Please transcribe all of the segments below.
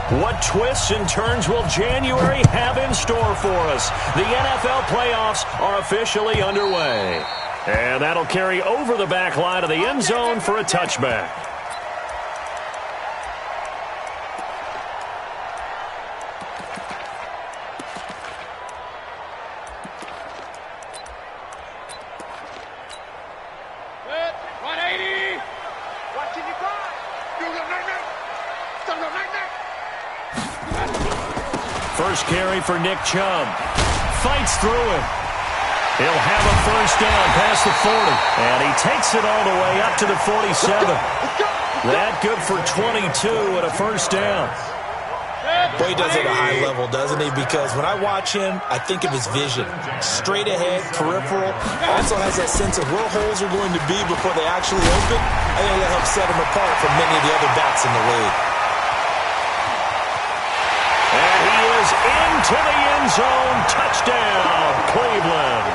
What twists and turns will January have in store for us? The NFL playoffs are officially underway. And that'll carry over the back line of the end zone for a touchback. First carry for Nick Chubb. Fights through him. He'll have a first down past the 40. And he takes it all the way up to the 47. That good for 22 and a first down. Boy, he does it at a high level, doesn't he? Because when I watch him, I think of his vision. Straight ahead, peripheral. Also has that sense of where holes are going to be before they actually open. I think that helps set him apart from many of the other backs in the league. And he is into the end zone. Touchdown, Cleveland.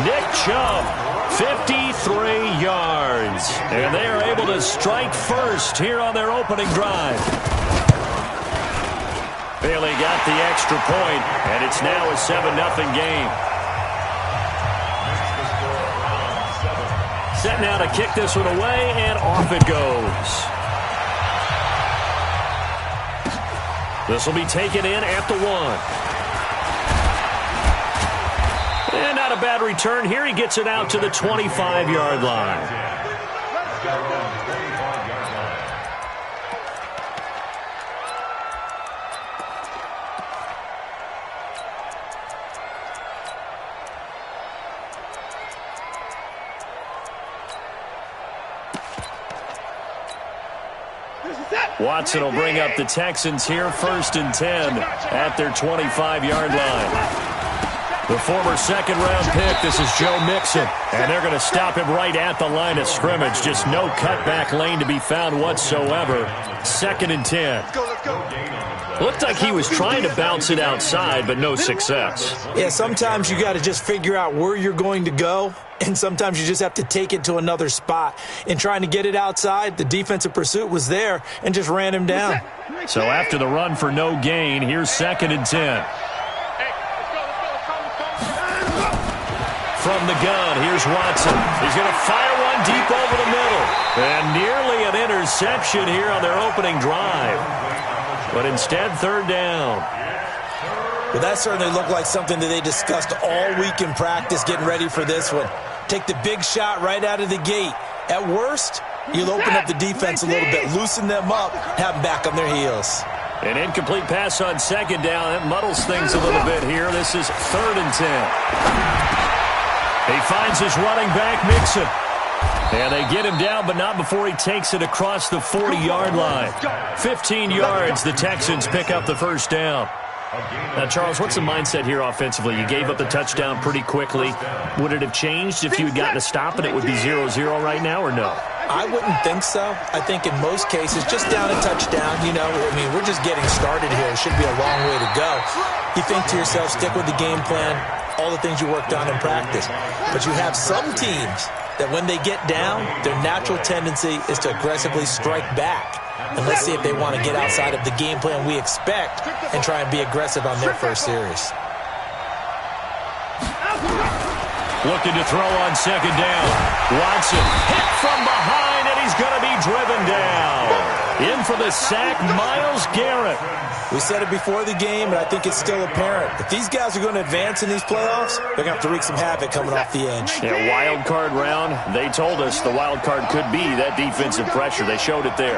Nick Chubb, 53 yards. And they are able to strike first here on their opening drive. Bailey got the extra point, and it's now a 7-0 game. Set now to kick this one away, and off it goes. This will be taken in at the 1. And not a bad return here. He gets it out to the 25-yard line. Watson will bring up the Texans here, 1st and 10 at their 25-yard line. The former second-round pick, this is Joe Mixon, and they're going to stop him right at the line of scrimmage. Just no cutback lane to be found whatsoever. 2nd and 10. Looked like he was trying to bounce it outside, but no success. Yeah, sometimes you got to just figure out where you're going to go, and sometimes you just have to take it to another spot. In trying to get it outside, the defensive pursuit was there and just ran him down. So after the run for no gain, here's 2nd and 10. From the gun, here's Watson. He's going to fire one deep over the middle. And nearly an interception here on their opening drive. But instead, 3rd down. Well, that certainly looked like something that they discussed all week in practice getting ready for this one. Take the big shot right out of the gate. At worst, you'll open up the defense a little bit, loosen them up, have them back on their heels. An incomplete pass on 2nd down. That muddles things a little bit here. This is 3rd and 10. He finds his running back, Mixon. And they get him down, but not before he takes it across the 40-yard line. 15 yards, the Texans pick up the first down. Now, Charles, what's the mindset here offensively? You gave up the touchdown pretty quickly. Would it have changed if you had gotten a stop and it would be 0-0 right now, or no? I wouldn't think so. I think in most cases, just down a touchdown, you know, I mean, we're just getting started here. It should be a long way to go. You think to yourself, stick with the game plan, all the things you worked on in practice. But you have some teams that when they get down, their natural tendency is to aggressively strike back. And let's see if they want to get outside of the game plan we expect and try and be aggressive on their first series. Looking to throw on 2nd down. Watson hit from behind, and he's going to be driven down. In for the sack, Myles Garrett. We said it before the game, and I think it's still apparent. If these guys are going to advance in these playoffs, they're going to have to wreak some havoc coming off the edge. Yeah, wild card round. They told us the wild card could be that defensive pressure. They showed it there.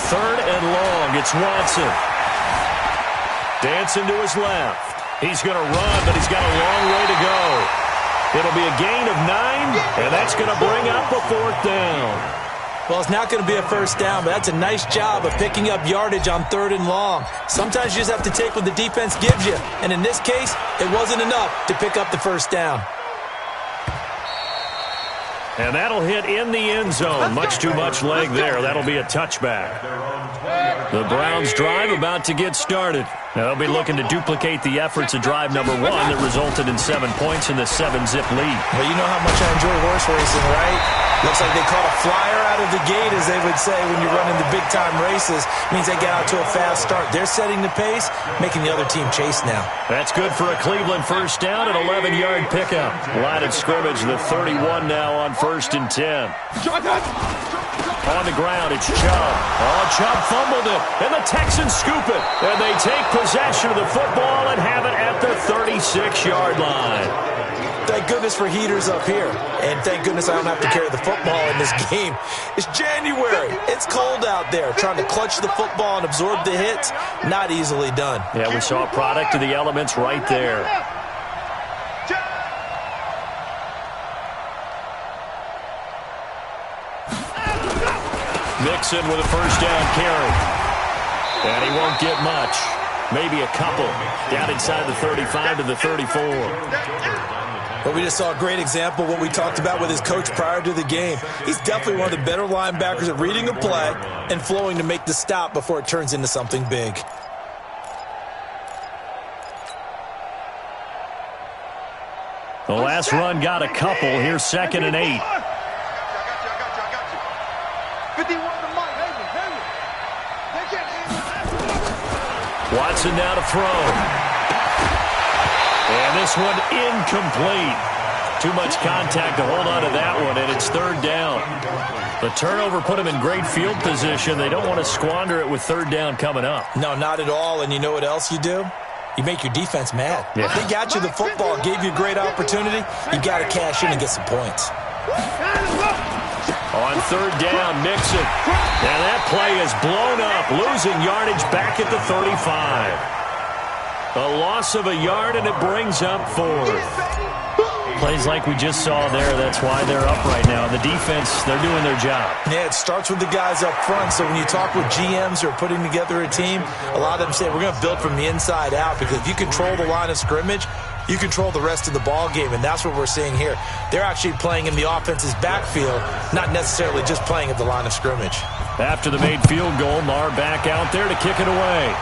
3rd and long. It's Watson. Dancing to his left. He's going to run, but he's got a long way to go. It'll be a gain of 9, and that's going to bring up a 4th down. Well, it's not going to be a first down, but that's a nice job of picking up yardage on 3rd and long. Sometimes you just have to take what the defense gives you, and in this case, it wasn't enough to pick up the first down. And that'll hit in the end zone. Much too much leg there. That'll be a touchback. The Browns drive about to get started. Now they'll be looking to duplicate the efforts of drive number 1 that resulted in 7 points in the 7-zip lead. Well, you know how much I enjoy horse racing, right? Looks like they caught a flyer out of the gate, as they would say when you're running the big-time races. Means they get out to a fast start. They're setting the pace, making the other team chase now. That's good for a Cleveland first down, an 11-yard pickup. Line of scrimmage, the 31 now on 1st and 10. On the ground, it's Chubb. Oh, Chubb fumbled it, and the Texans scoop it. And they take possession of the football and have it at the 36-yard line. Thank goodness for heaters up here. And thank goodness I don't have to carry the football in this game. It's January. It's cold out there. Trying to clutch the football and absorb the hits, not easily done. Yeah, we saw a product of the elements right there. Mixon with a first down carry. And he won't get much. Maybe a couple. Down inside the 35 to the 34. Well, we just saw a great example of what we talked about with his coach prior to the game. He's definitely one of the better linebackers at reading a play and flowing to make the stop before it turns into something big. The last run got a couple. Here's 2nd and 8. Watson now to throw. And this one incomplete. Too much contact to hold on to that one, and it's 3rd down. The turnover put them in great field position. They don't want to squander it with 3rd down coming up. No, not at all. And you know what else you do? You make your defense mad. Yeah. They got you the football, gave you a great opportunity. You got to cash in and get some points. On 3rd down, Mixon. And that play is blown up, losing yardage back at the 35. A loss of a yard, and it brings up 4th. Plays like we just saw there, that's why they're up right now. The defense, they're doing their job. Yeah, it starts with the guys up front, so when you talk with GMs who are putting together a team, a lot of them say we're going to build from the inside out, because if you control the line of scrimmage, you control the rest of the ball game, and that's what we're seeing here. They're actually playing in the offense's backfield, not necessarily just playing at the line of scrimmage. After the made field goal, Marr back out there to kick it away.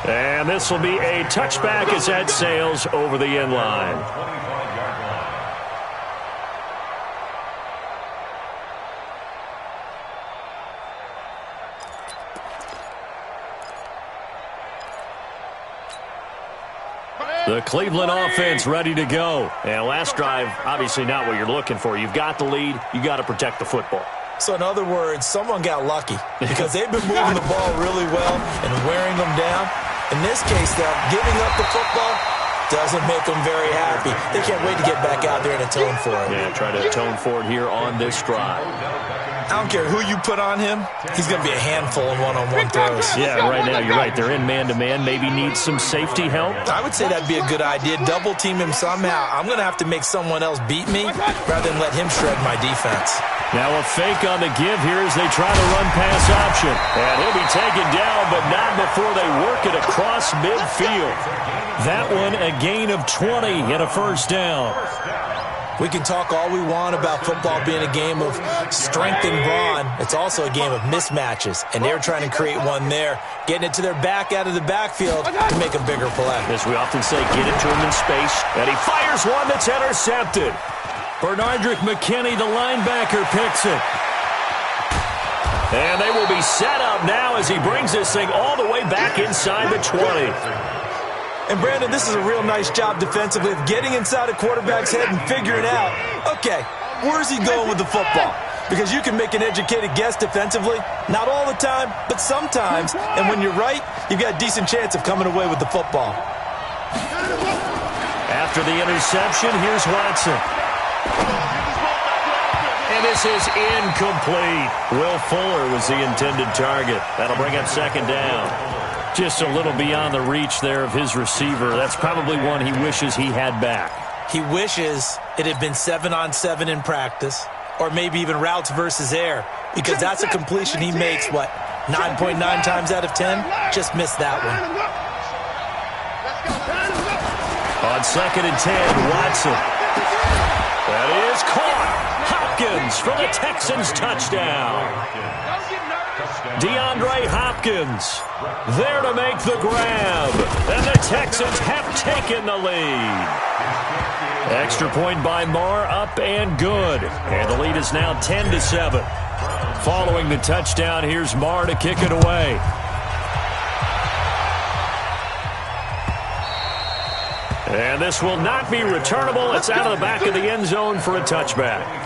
And this will be a touchback as that sails over the end line. The Cleveland offense ready to go. And last drive, obviously not what you're looking for. You've got the lead. You got to protect the football. So in other words, someone got lucky because they've been moving the ball really well and wearing them down. In this case, though, giving up the football doesn't make them very happy. They can't wait to get back out there and atone for it. Yeah, try to atone for it here on this drive. I don't care who you put on him. He's going to be a handful in one-on-one throws. Yeah, right now, you're right. They're in man-to-man. Maybe needs some safety help. I would say that'd be a good idea. Double-team him somehow. I'm going to have to make someone else beat me rather than let him shred my defense. Now a fake on the give here as they try to run pass option. And he'll be taken down, but not before they work it across midfield. That one a gain of 20 and a first down. We can talk all we want about football being a game of strength and brawn. It's also a game of mismatches, and they're trying to create one there, getting it to their back out of the backfield to make a bigger play. As we often say, get it to him in space, and he fires one that's intercepted. Bernardrick McKinney, the linebacker, picks it. And they will be set up now as he brings this thing all the way back inside the 20. And, Brandon, this is a real nice job defensively of getting inside a quarterback's head and figuring out, okay, where's he going with the football? Because you can make an educated guess defensively, not all the time, but sometimes. And when you're right, you've got a decent chance of coming away with the football. After the interception, here's Watson. And this is incomplete. Will Fuller was the intended target. That'll bring up second down. Just a little beyond the reach there of his receiver. That's probably one he wishes he had back. He wishes it had been 7-on-7 in practice, or maybe even routes versus air, because that's a completion he makes, 9.9 times out of 10? Just missed that one. On 2nd and 10, Watson. That is caught. Hopkins for the Texans touchdown. DeAndre Hopkins Hopkins there to make the grab. And the Texans have taken the lead. Extra point by Marr, up and good. And the lead is now 10-7. Following the touchdown, here's Marr to kick it away. And this will not be returnable. It's out of the back of the end zone for a touchback.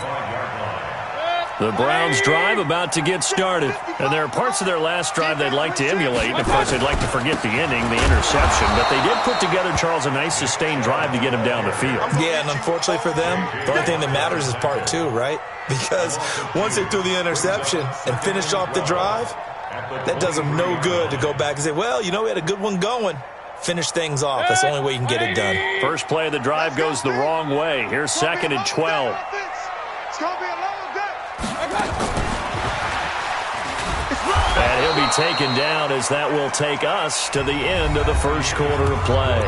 The Browns drive about to get started. And there are parts of their last drive they'd like to emulate. And, of course, they'd like to forget the ending, the interception. But they did put together, Charles, a nice sustained drive to get him down the field. Yeah, and unfortunately for them, the only thing that matters is part two, right? Because once they threw the interception and finished off the drive, that does them no good to go back and say, well, you know, we had a good one going. Finish things off. That's the only way you can get it done. First play of the drive goes the wrong way. Here's 2nd and 12. And he'll be taken down as that will take us to the end of the first quarter of play.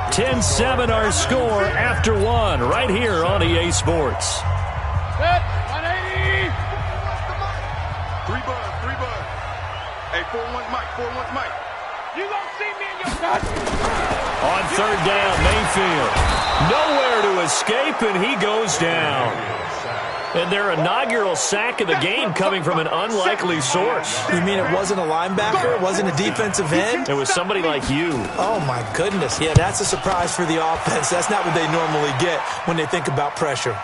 10-7 our score after one right here on EA Sports. 180. 3 bud. Hey, 4-1 Mike, 4-1 Mike. You gonna see me in your touch. On 3rd down, Mayfield. Nowhere to escape, and he goes down. And their inaugural sack of the game coming from an unlikely source. You mean it wasn't a linebacker? It wasn't a defensive end? It was somebody like you. Oh, my goodness. Yeah, that's a surprise for the offense. That's not what they normally get when they think about pressure.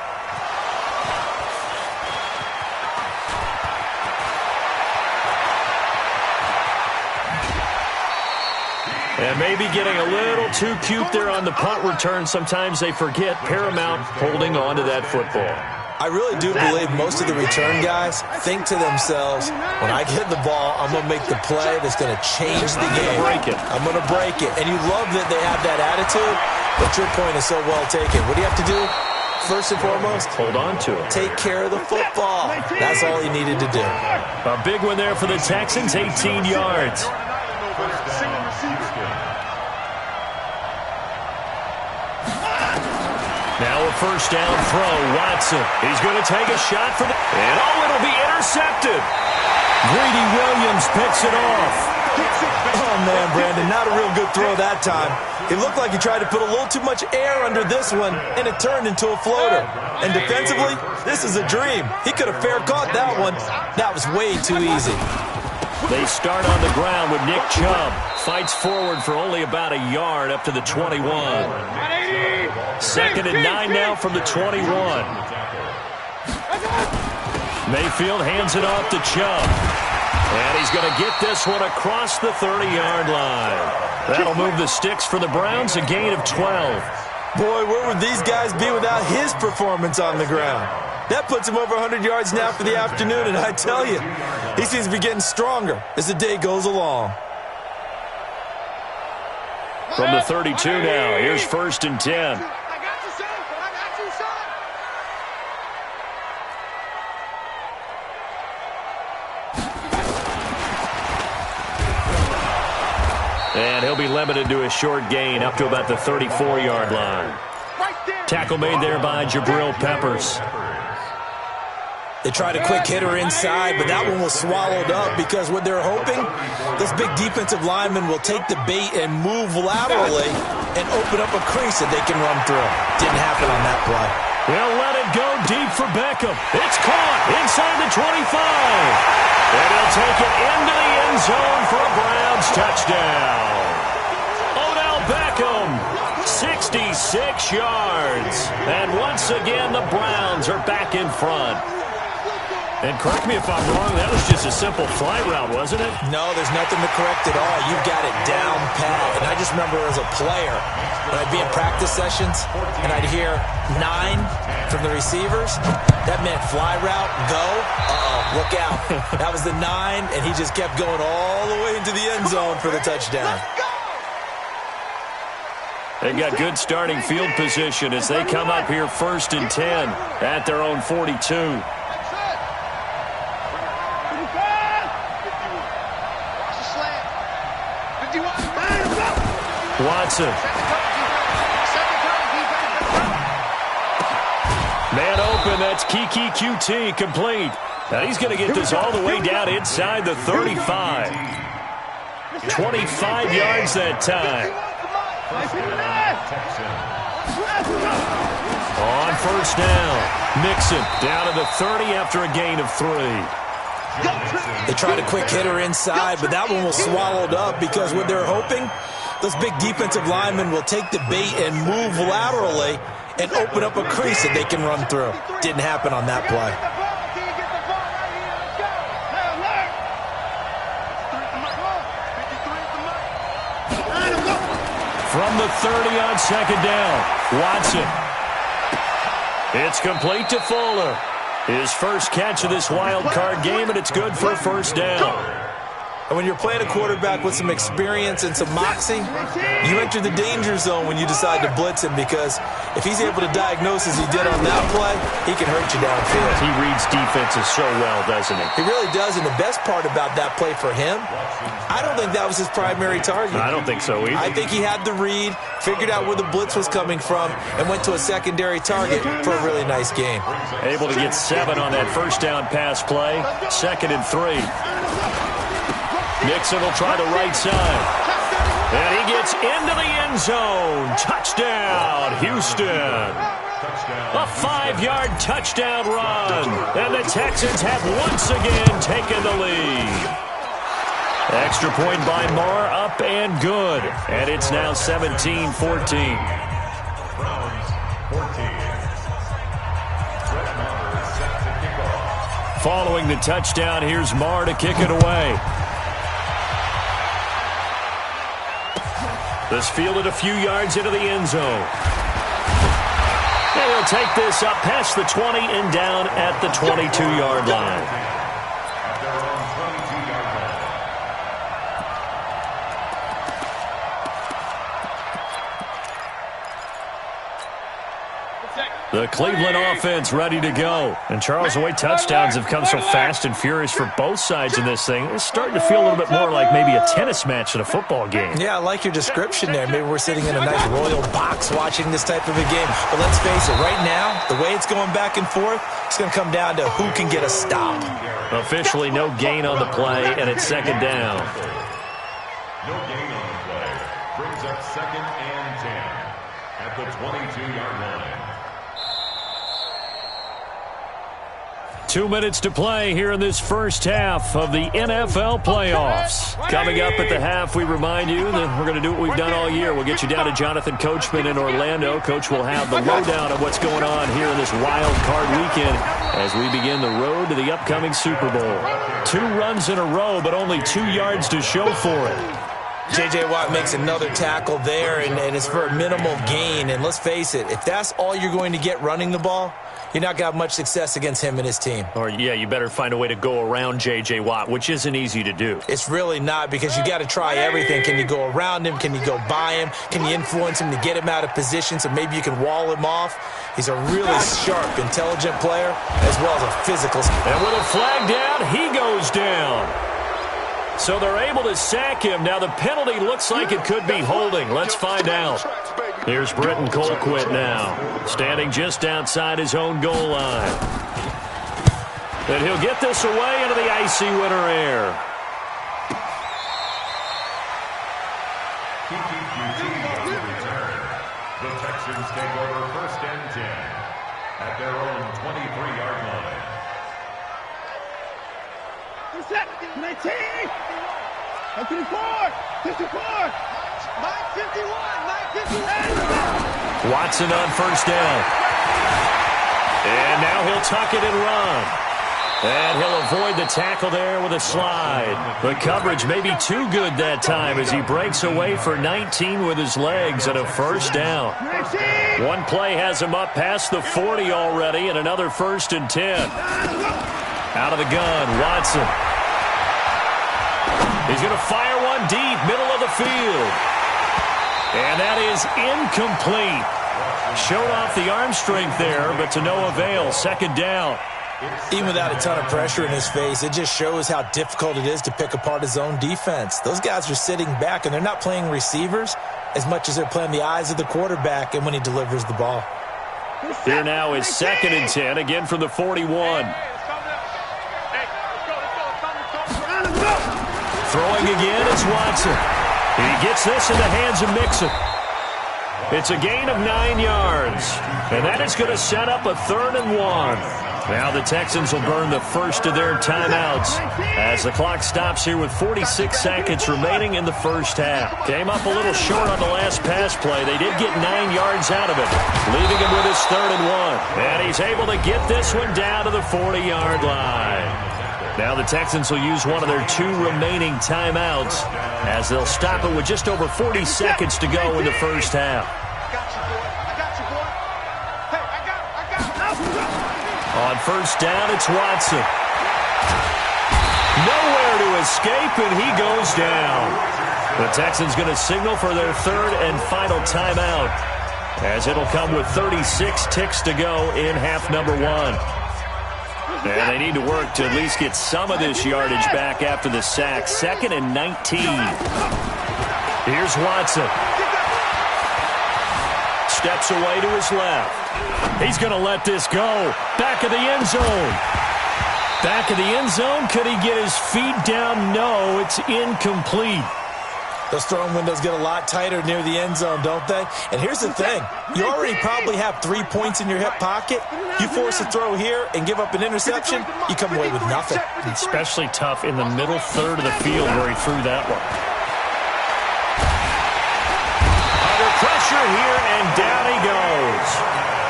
And maybe getting a little too cute there on the punt return. Sometimes they forget paramount holding on to that football. I really do believe most of the return guys think to themselves, when I get the ball, I'm going to make the play that's going to change the game. I'm going to break it. And you love that they have that attitude, but your point is so well taken. What do you have to do? First and foremost, hold on to it. Take care of the football. That's all he needed to do. A big one there for the Texans, 18 yards. Now a first down throw, Watson. He's going to take a shot for the... And it'll be intercepted. Greedy Williams picks it off. Oh, man, Brandon, not a real good throw that time. It looked like he tried to put a little too much air under this one, and it turned into a floater. And defensively, this is a dream. He could have fair caught that one. That was way too easy. They start on the ground with Nick Chubb. Fights forward for only about a yard up to the 21. 2nd and 9 now from the 21. Mayfield hands it off to Chubb. And he's going to get this one across the 30-yard line. That'll move the sticks for the Browns, a gain of 12. Boy, where would these guys be without his performance on the ground? That puts him over 100 yards now for the afternoon, and I tell you, he seems to be getting stronger as the day goes along. From the 32 now, here's 1st and 10. I got you, son. I got you, son. And he'll be limited to a short gain up to about the 34-yard line. Tackle made there by Jabril Peppers. They tried a quick hitter inside, but that one was swallowed up because what they're hoping, those big defensive linemen will take the bait and move laterally and open up a crease that they can run through. Didn't happen on that play. They'll let it go deep for Beckham. It's caught inside the 25. And he'll take it into the end zone for a Browns touchdown. Odell Beckham, 66 yards. And once again, the Browns are back in front. And correct me if I'm wrong, that was just a simple fly route, wasn't it? No, there's nothing to correct at all. You've got it down pat. And I just remember as a player, when I'd be in practice sessions and I'd hear 9 from the receivers, that meant fly route, go, look out. That was the 9, and he just kept going all the way into the end zone for the touchdown. They've got good starting field position as they come up here 1st and 10 at their own 42. Watson. Man open, that's Kiki QT complete. Now he's going to get this all the way down inside the 35. 25 yards that time. On first down, Mixon down to the 30 after a gain of 3. They tried a quick hitter inside, but that one was swallowed up because what they're hoping, those big defensive linemen will take the bait and move laterally and open up a crease that they can run through. Didn't happen on that play. From the 30 on second down, Watson. It's complete to Fuller. His first catch of this wild card game, and it's good for a first down. And when you're playing a quarterback with some experience and some moxie, you enter the danger zone when you decide to blitz him, because if he's able to diagnose as he did on that play, he can hurt you downfield. He reads defenses so well, doesn't he? He really does, and the best part about that play for him, I don't think that was his primary target. I don't think so either. I think he had the read, figured out where the blitz was coming from, and went to a secondary target for a really nice game. Able to get 7 on that first down pass play. 2nd and 3. Mixon will try the right side. And he gets into the end zone. Touchdown, Houston. A 5-yard touchdown run. And the Texans have once again taken the lead. Extra point by Marr, up and good. And it's now 17-14. Following the touchdown, here's Marr to kick it away. This fielded a few yards into the end zone. And he'll take this up past the 20 and down at the 22-yard line. The Cleveland offense ready to go. And Charles, the way touchdowns have come so fast and furious for both sides in this thing, it's starting to feel a little bit more like maybe a tennis match in a football game. Yeah, I like your description there. Maybe we're sitting in a nice royal box watching this type of a game. But let's face it, right now, the way it's going back and forth, it's going to come down to who can get a stop. Officially no gain on the play, and it's second down. No gain on the play. Brings up 2nd and 10 at the 22-yard line. 2 minutes to play here in this first half of the NFL playoffs. Coming up at the half, we remind you that we're going to do what we've done all year. We'll get you down to Jonathan Coachman in Orlando. Coach will have the lowdown of what's going on here in this wild card weekend as we begin the road to the upcoming Super Bowl. 2 runs in a row, but only 2 yards to show for it. J.J. Watt makes another tackle there, and it's for a minimal gain. And let's face it, if that's all you're going to get running the ball, you're not going to have much success against him and his team. Or, yeah, you better find a way to go around J.J. Watt, which isn't easy to do. It's really not, because you got to try everything. Can you go around him? Can you go by him? Can you influence him to get him out of position so maybe you can wall him off? He's a really sharp, intelligent player as well as a physical. And with a flag down, he goes down. So they're able to sack him. Now the penalty looks like it could be holding. Let's find out. Here's Britton Colquitt now, standing just outside his own goal line. And he'll get this away into the icy winter air. The Texans take over 1st and 10 at their own 23-yard line. 19, 54, 54, 951, 951. Watson on first down. And now he'll tuck it and run. And he'll avoid the tackle there with a slide. The coverage may be too good that time as he breaks away for 19 with his legs and a first down. One play has him up past the 40 already, and another 1st and 10. Out of the gun, Watson. He's going to fire one deep, middle of the field. And that is incomplete. Showed off the arm strength there, but to no avail. 2nd down. Even without a ton of pressure in his face, it just shows how difficult it is to pick apart his own defense. Those guys are sitting back, and they're not playing receivers as much as they're playing the eyes of the quarterback and when he delivers the ball. Here now is 2nd and 10, again from the 41. Throwing again, it's Watson. He gets this in the hands of Mixon. It's a gain of 9 yards, and that is going to set up a 3rd and 1. Now the Texans will burn the first of their timeouts as the clock stops here with 46 seconds remaining in the first half. Came up a little short on the last pass play. They did get 9 yards out of it, leaving him with his 3rd and 1. And he's able to get this one down to the 40-yard line. Now the Texans will use one of their 2 remaining timeouts as they'll stop it with just over 40 seconds to go in the first half. On first down, it's Watson. Nowhere to escape, and he goes down. The Texans going to signal for their 3rd and final timeout as it'll come with 36 ticks to go in half number 1. And they need to work to at least get some of this yardage back after the sack. 2nd and 19. Here's Watson. Steps away to his left. He's going to let this go. Back of the end zone. Back of the end zone. Could he get his feet down? No, it's incomplete. Those throwing windows get a lot tighter near the end zone, don't they? And here's the thing. You already probably have 3 points in your hip pocket. You force a throw here and give up an interception, you come away with nothing. Especially tough in the middle 3rd of the field where he threw that one. Under pressure here, and down he goes.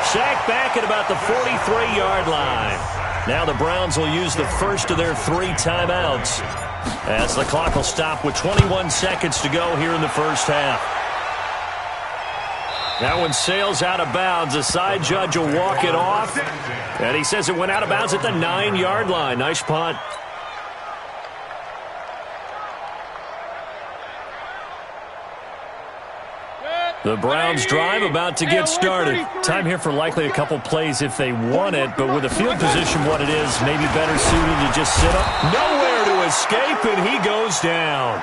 Sacked back at about the 43-yard line. Now the Browns will use the first of their 3 timeouts as the clock will stop with 21 seconds to go here in the first half. That one sails out of bounds. The side judge will walk it off, and he says it went out of bounds at the 9-yard line. Nice punt. The Browns drive about to get started. Time here for likely a couple plays if they want it, but with the field position what it is, maybe better suited to just sit up. Nowhere to escape, and he goes down.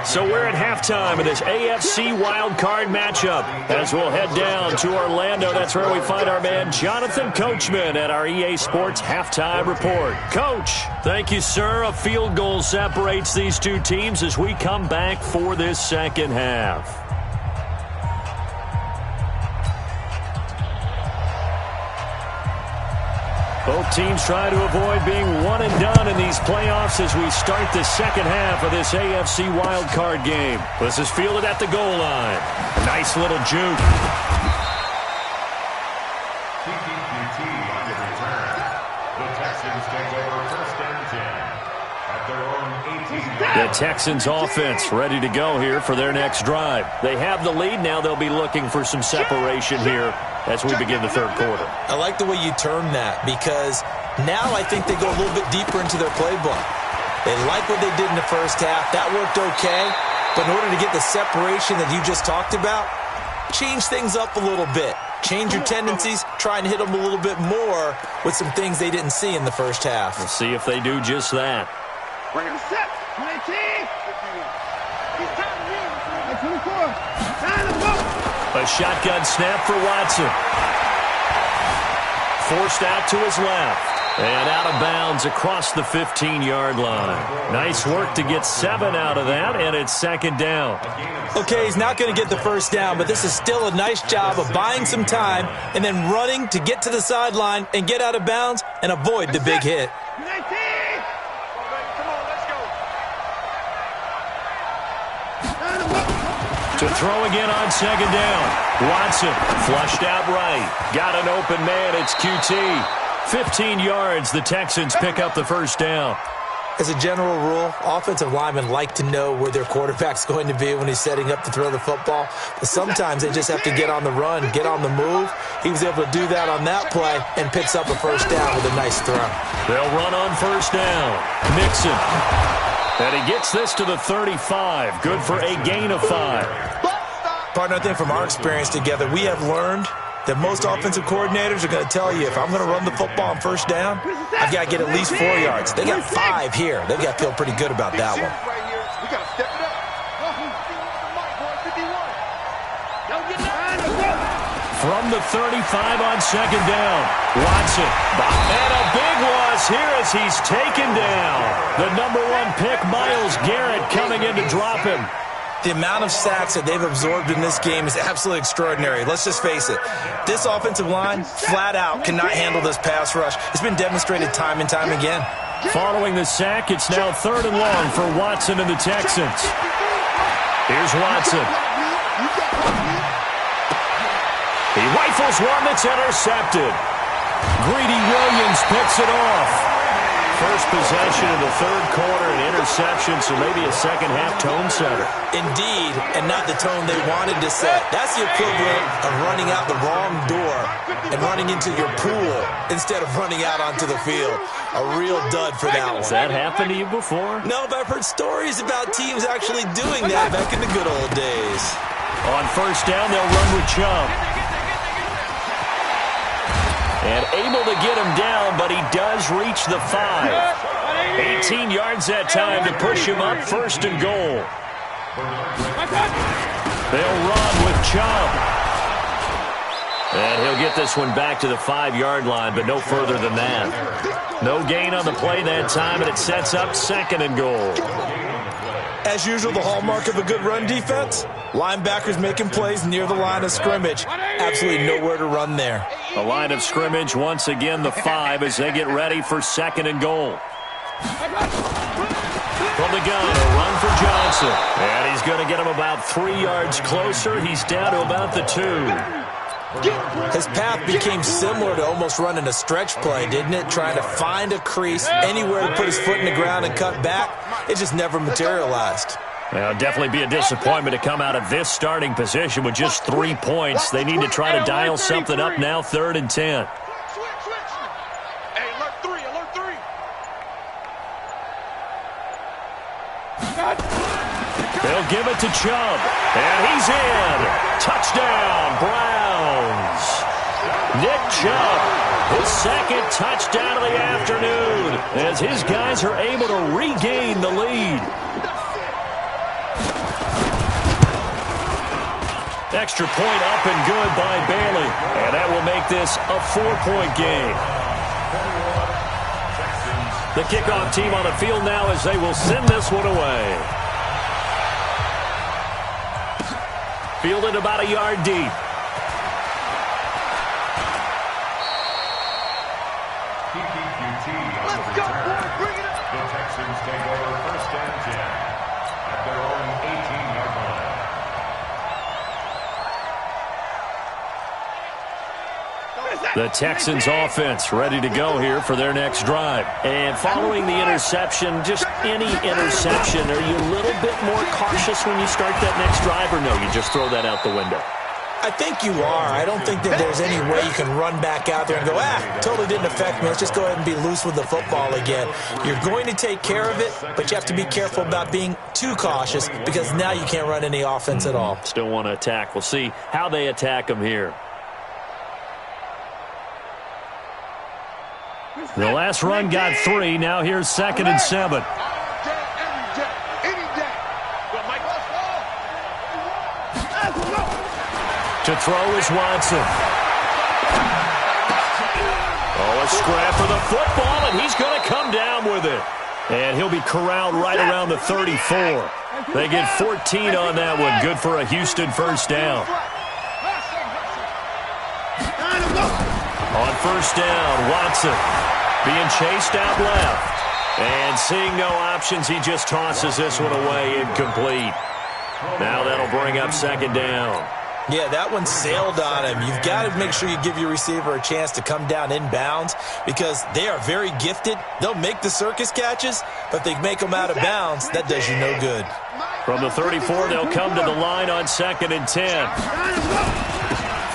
So we're at halftime of this AFC wildcard matchup as we'll head down to Orlando. That's where we find our man Jonathan Coachman at our EA Sports Halftime Report. Coach, thank you, sir. A field goal separates these 2 teams as we come back for this second half. Both teams try to avoid being one and done in these playoffs as we start the second half of this AFC wildcard game. This is fielded at the goal line. A nice little juke. on the return. The Texans take over 1st and 10 at their own 18. The Texans offense ready to go here for their next drive. They have the lead. Now they'll be looking for some separation here as we begin the 3rd quarter. I like the way you term that because now I think they go a little bit deeper into their playbook. They like what they did in the first half. That worked okay. But in order to get the separation that you just talked about, change things up a little bit. Change your tendencies. Try and hit them a little bit more with some things they didn't see in the first half. We'll see if they do just that. Bring it set. 19. A shotgun snap for Watson. Forced out to his left. And out of bounds across the 15-yard line. Nice work to get 7 out of that, and it's 2nd down. Okay, he's not going to get the first down, but this is still a nice job of buying some time and then running to get to the sideline and get out of bounds and avoid the big hit. To throw again on 2nd down. Watson flushed out right. Got an open man. It's QT. 15 yards. The Texans pick up the first down. As a general rule, offensive linemen like to know where their quarterback's going to be when he's setting up to throw the football. But sometimes they just have to get on the run, get on the move. He was able to do that on that play and picks up a first down with a nice throw. They'll run on first down. Mixon. And he gets this to the 35. Good for a gain of 5. Partner, I think from our experience together, we have learned that most offensive coordinators are going to tell you, if I'm going to run the football on first down, I've got to get at least 4 yards. They got 5 here. They've got to feel pretty good about that one. We got to step it up. from the 35 on second down. Watson. And a big loss here as he's taken down. The #1 pick, Myles Garrett, coming in to drop him. The amount of sacks that they've absorbed in this game is absolutely extraordinary. Let's just face it. This offensive line, flat out, cannot handle this pass rush. It's been demonstrated time and time again. Following the sack, it's now 3rd and long for Watson and the Texans. Here's Watson. He rifles one that's intercepted. Greedy Williams picks it off. First possession of the 3rd quarter, an interception, so maybe a second-half tone setter. Indeed, and not the tone they wanted to set. That's the equivalent of running out the wrong door and running into your pool instead of running out onto the field. A real dud for that one. Has that happened to you before? No, but I've heard stories about teams actually doing that back in the good old days. On 1st down, they'll run with Chubb. And able to get him down, but he does reach the 5. 18 yards that time to push him up, 1st and goal. They'll run with Chubb. And he'll get this one back to the 5-yard line, but no further than that. No gain on the play that time, and it sets up 2nd and goal. As usual, the hallmark of a good run defense, linebackers making plays near the line of scrimmage. Absolutely nowhere to run there. The line of scrimmage, once again, the 5 as they get ready for 2nd and goal. From the gun, a run for Johnson. And he's going to get him about 3 yards closer. He's down to about the 2. His path became similar to almost running a stretch play, didn't it? Trying to find a crease, anywhere to put his foot in the ground and cut back. It just never materialized. Well, it'll definitely be a disappointment to come out of this starting position with just 3 points. They need to try to dial something up now, 3rd and 10. Hey, alert 3, alert 3. They'll give it to Chubb. And he's in. Touchdown, Browns. Nick Chubb, his 2nd touchdown of the afternoon, as his guys are able to regain the lead. Extra point up and good by Bailey. And that will make this a 4-point game. The kickoff team on the field now as they will send this one away. Fielded about a yard deep. Let's go, boy. Bring it up. The Texans take over 1st and 10 at their own 18-yard line. The Texans offense ready to go here for their next drive. And following the interception, just any interception, are you a little bit more cautious when you start that next drive, or no, you just throw that out the window? I think you are. I don't think that there's any way you can run back out there and go, totally didn't affect me. Let's just go ahead and be loose with the football again. You're going to take care of it, but you have to be careful about being too cautious because now you can't run any offense at all. Still want to attack. We'll see how they attack them here. The last run got 3. Now here's 2nd and 7. To throw is Watson. Oh, a scrap for the football, and he's going to come down with it. And he'll be corralled right around the 34. They get 14 on that one. Good for a Houston 1st down. On 1st down, Watson being chased out left. And seeing no options, he just tosses this one away, incomplete. Now that'll bring up 2nd down. Yeah, that one sailed on him. You've got to make sure you give your receiver a chance to come down inbounds because they are very gifted. They'll make the circus catches, but if they make them out of bounds, that does you no good. From the 34, they'll come to the line on 2nd and 10.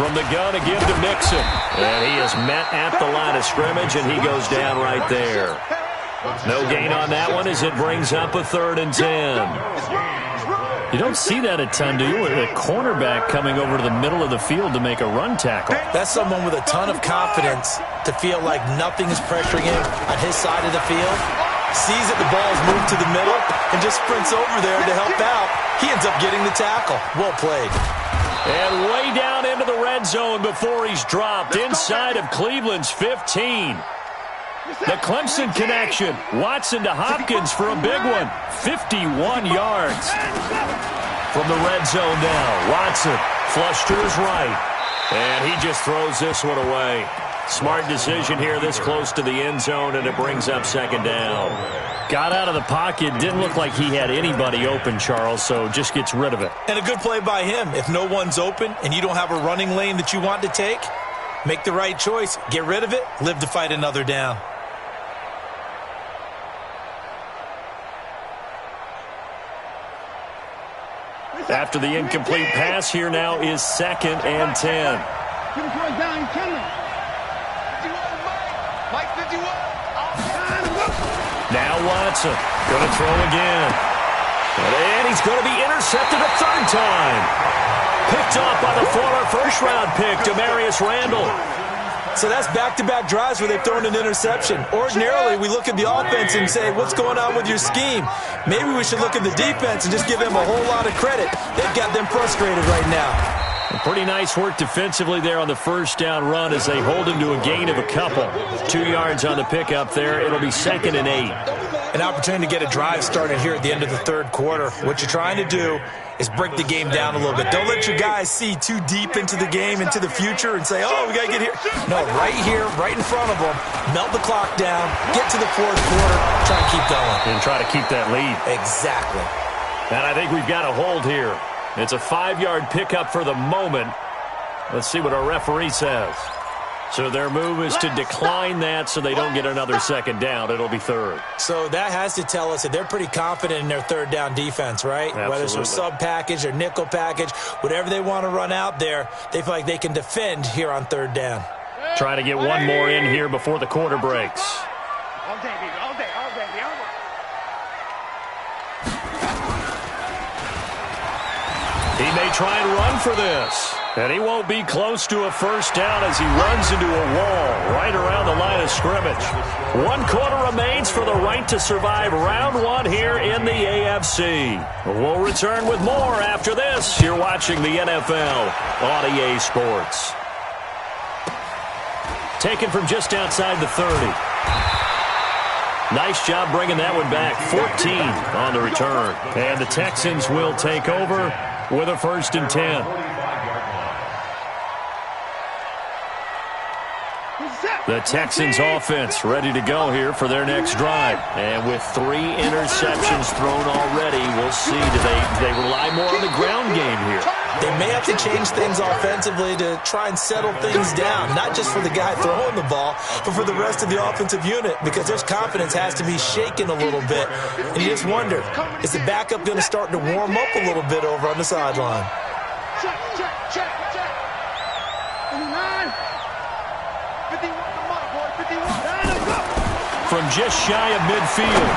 From the gun, a give to Mixon. And he is met at the line of scrimmage, and he goes down right there. No gain on that one as it brings up a 3rd and 10. You don't see that a ton, do you? With a cornerback coming over to the middle of the field to make a run tackle. That's someone with a ton of confidence to feel like nothing is pressuring him on his side of the field. Sees that the ball is moved to the middle and just sprints over there to help out. He ends up getting the tackle. Well played. And way down into the red zone before he's dropped inside of Cleveland's 15. The Clemson connection. Watson to Hopkins for a big one. 51 yards. From the red zone now, Watson flush to his right. And he just throws this one away. Smart decision here this close to the end zone, and it brings up second down. Got out of the pocket. Didn't look like he had anybody open, Charles, so just gets rid of it. And a good play by him. If no one's open and you don't have a running lane that you want to take, make the right choice. Get rid of it. Live to fight another down. After the incomplete pass, here now is 2nd and 10. Now Watson going to throw again. And he's going to be intercepted a third time. Picked off by the former first-round pick, Demarius Randall. So that's back-to-back drives where they've thrown an interception. Ordinarily, we look at the offense and say, what's going on with your scheme? Maybe we should look at the defense and just give them a whole lot of credit. They've got them frustrated right now. Pretty nice work defensively there on the first down run as they hold him to a gain of a couple. 2 yards on the pickup there. It'll be 2nd and 8. An opportunity to get a drive started here at the end of the third quarter. What you're trying to do is break the game down a little bit. Don't let your guys see too deep into the game, into the future, and say, oh, we got to get here. No, right here, right in front of them, melt the clock down, get to the fourth quarter, try and keep going. And try to keep that lead. Exactly. And I think we've got a hold here. It's a 5-yard pickup for the moment. Let's see what our referee says. So their move is to decline that so they don't get another second down. It'll be third. So that has to tell us that they're pretty confident in their third down defense, right? Absolutely. Whether it's a sub package or nickel package, whatever they want to run out there, they feel like they can defend here on third down. Trying to get one more in here before the quarter breaks. All day, baby. All day. All day. All day. He may try and run for this. And he won't be close to a first down as he runs into a wall right around the line of scrimmage. 1 quarter remains for the right to survive round 1 here in the AFC. We'll return with more after this. You're watching the NFL on EA Sports. Taken from just outside the 30. Nice job bringing that one back. 14 on the return. And the Texans will take over with a 1st and 10. The Texans offense ready to go here for their next drive. And with 3 interceptions thrown already, we'll see. Do they rely more on the ground game here? They may have to change things offensively to try and settle things down, not just for the guy throwing the ball, but for the rest of the offensive unit, because their confidence has to be shaken a little bit. And you just wonder, is the backup going to start to warm up a little bit over on the sideline? Check, check, check, check. 59. 51. Come on, boy. 51. From just shy of midfield,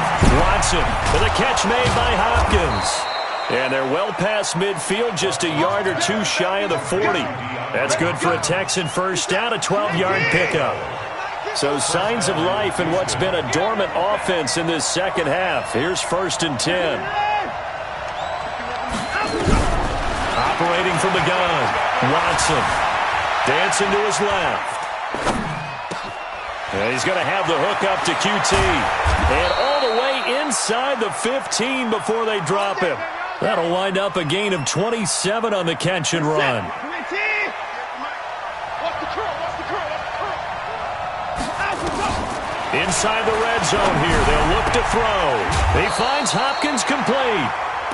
Watson with a catch made by Hopkins. And they're well past midfield, just a yard or 2 shy of the 40. That's good for a Texan first down, a 12-yard pickup. So signs of life in what's been a dormant offense in this second half. Here's 1st and 10. Operating from the gun, Watson dancing to his left. And he's going to have the hook up to QT. And all the way inside the 15 before they drop him. That'll wind up a gain of 27 on the catch and run. Inside the red zone here, they'll look to throw. He finds Hopkins complete.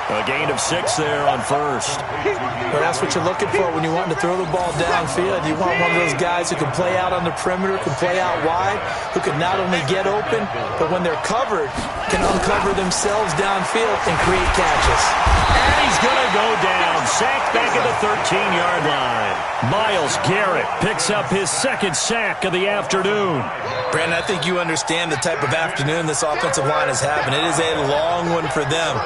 A gain of 6 there on 1st. Well, that's what you're looking for when you want to throw the ball downfield. You want one of those guys who can play out on the perimeter, can play out wide, who can not only get open, but when they're covered, can uncover themselves downfield and create catches. And he's going to go down. Sacked back at the 13-yard line. Myles Garrett picks up his 2nd sack of the afternoon. Brandon, I think you understand the type of afternoon this offensive line is having. It is a long one for them.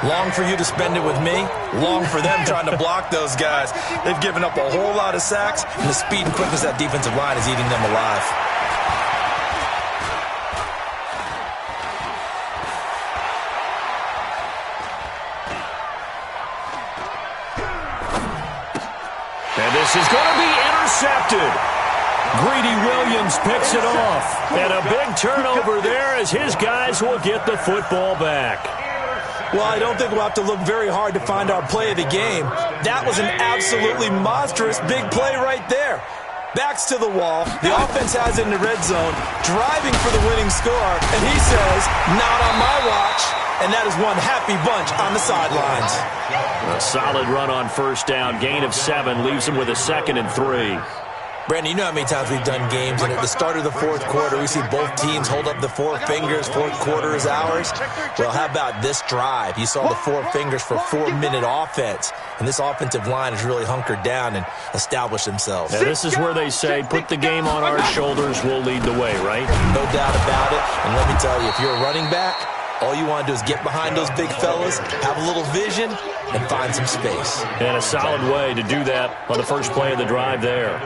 Long for you to spend it with me. Long for them trying to block those guys. They've given up a whole lot of sacks, and the speed and quickness of that defensive line is eating them alive. And this is going to be intercepted. Greedy Williams picks it off. And a big turnover there as his guys will get the football back. Well, I don't think we'll have to look very hard to find our play of the game. That was an absolutely monstrous big play right there. Backs to the wall. The offense has it in the red zone, driving for the winning score. And he says, not on my watch. And that is one happy bunch on the sidelines. A solid run on first down. Gain of 7 leaves him with a 2nd and 3. Brandon, you know how many times we've done games, and at the start of the fourth quarter, we see both teams hold up the 4 fingers, fourth quarter is ours. Well, how about this drive? You saw the 4 fingers for 4-minute offense, and this offensive line has really hunkered down and established themselves. Now, this is where they say, put the game on our shoulders, we'll lead the way, right? No doubt about it, and let me tell you, if you're a running back, all you want to do is get behind those big fellas, have a little vision, and find some space. And a solid way to do that on the first play of the drive there.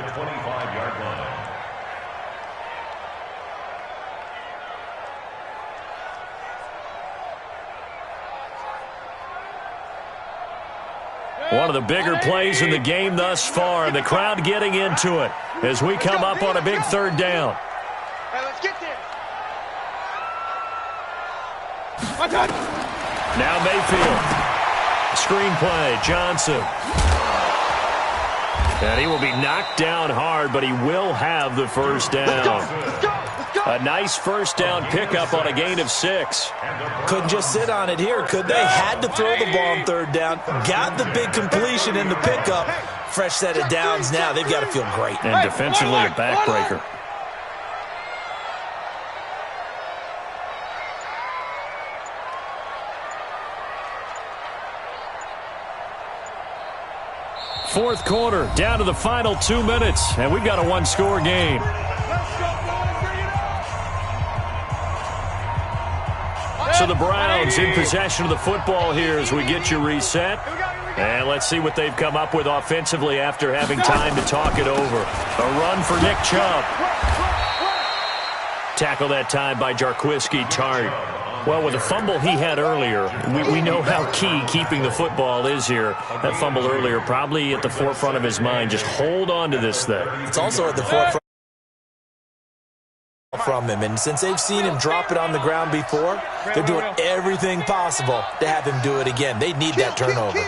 One of the bigger plays in the game thus far, and the crowd getting into it as we come up on a big 3rd down. Hey, let's get there. Now Mayfield. Screen play, Johnson. And he will be knocked down hard, but he will have the first down. A nice first down pickup on a gain of 6. Couldn't just sit on it here, could they? Had to throw the ball on 3rd down. Got the big completion in the pickup. Fresh set of downs now. They've got to feel great. And defensively a backbreaker. Fourth quarter, down to the final 2 minutes, and we've got a 1-score game. So the Browns in possession of the football here as we get you reset. And let's see what they've come up with offensively after having time to talk it over. A run for Nick Chubb. Tackle that time by Jarquiski Tart. Well, with the fumble he had earlier, we know how key keeping the football is here. That fumble earlier probably at the forefront of his mind. Just hold on to this thing. It's also at the forefront from him, and since they've seen him drop it on the ground before, they're doing everything possible to have him do it again. They need that turnover.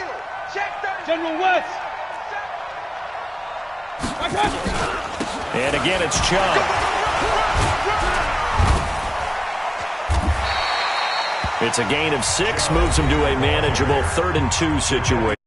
General West. And again, it's Chubb. It's a gain of 6, moves him to a manageable 3rd and 2 situation.